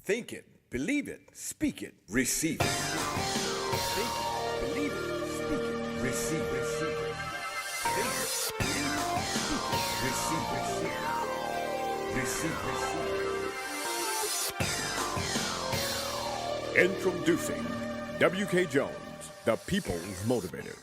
Think it, believe it, speak it, receive it. Think it, believe it, speak it, receive it. Think it, believe it, speak it, receive it. Receive it. Introducing W.K. Jones, the People's Motivator.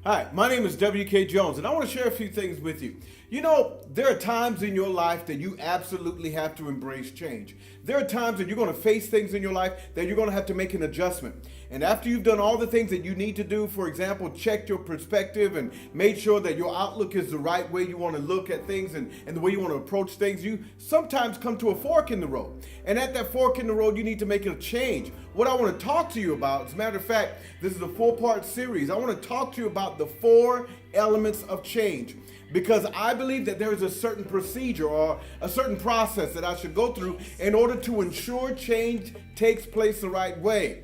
Hi, my name is W.K. Jones, and I want to share a few things with you. You know, there are times in your life that you absolutely have to embrace change. There are times that you're going to face things in your life that you're going to have to make an adjustment. And after you've done all the things that you need to do, for example, checked your perspective and made sure that your outlook is the right way you want to look at things and the way you want to approach things, you sometimes come to a fork in the road. And at that fork in the road, you need to make a change. What I want to talk to you about, as a matter of fact, this is a 4-part series. I want to talk to you about the 4 elements of change, because I believe that there is a certain procedure or a certain process that I should go through in order to ensure change takes place the right way.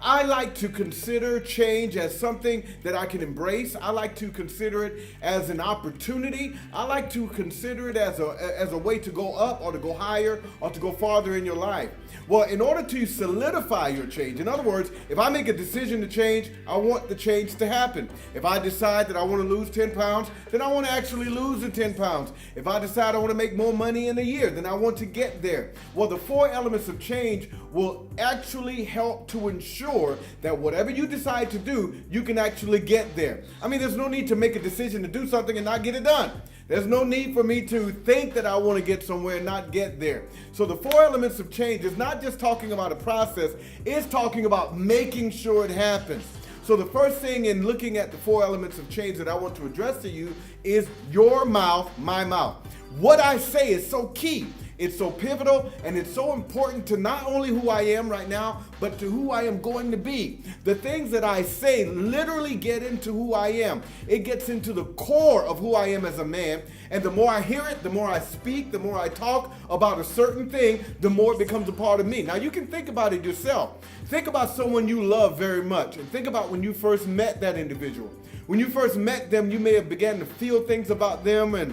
I like to consider change as something that I can embrace. I like to consider it as an opportunity. I like to consider it as a way to go up or to go higher or to go farther in your life. Well, in order to solidify your change, in other words, if I make a decision to change, I want the change to happen. If I decide that I want to lose 10 pounds, then I want to actually lose the 10 pounds. If I decide I want to make more money in a year, then I want to get there. Well, the 4 elements of change will actually help to ensure that whatever you decide to do, you can actually get there. I mean, there's no need to make a decision to do something and not get it done. There's no need for me to think that I want to get somewhere and not get there. So the 4 elements of change is not just talking about a process, it's talking about making sure it happens. So the first thing in looking at the 4 elements of change that I want to address to you is your mouth, my mouth. What I say is so key. It's so pivotal, and it's so important to not only who I am right now, but to who I am going to be. The things that I say literally get into who I am. It gets into the core of who I am as a man, and the more I hear it, the more I speak, the more I talk about a certain thing, the more it becomes a part of me. Now, you can think about it yourself. Think about someone you love very much, and think about when you first met that individual. When you first met them, you may have began to feel things about them, and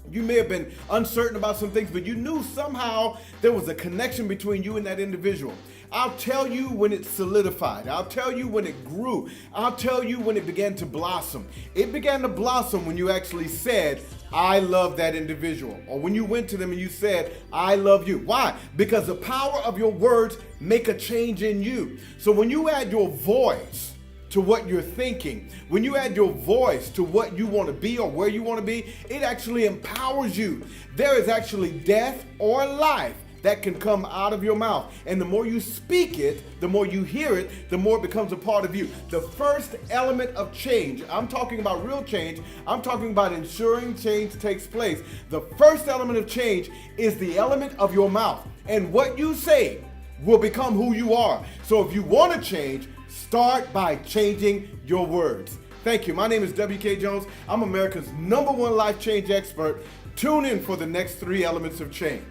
you may have been uncertain about some things, but you knew somehow there was a connection between you and that individual. I'll tell you when it solidified. I'll tell you when it grew. I'll tell you when it began to blossom. It began to blossom when you actually said, I love that individual. Or when you went to them and you said, I love you. Why? Because the power of your words make a change in you. So when you add your voice to what you're thinking, when you add your voice to what you want to be or where you want to be, it actually empowers you. There is actually death or life that can come out of your mouth. And the more you speak it, the more you hear it, the more it becomes a part of you. The first element of change, I'm talking about real change, I'm talking about ensuring change takes place. The first element of change is the element of your mouth. And what you say will become who you are. So if you want to change, start by changing your words. Thank you. My name is W.K. Jones. I'm America's #1 life change expert. Tune in for the next 3 elements of change.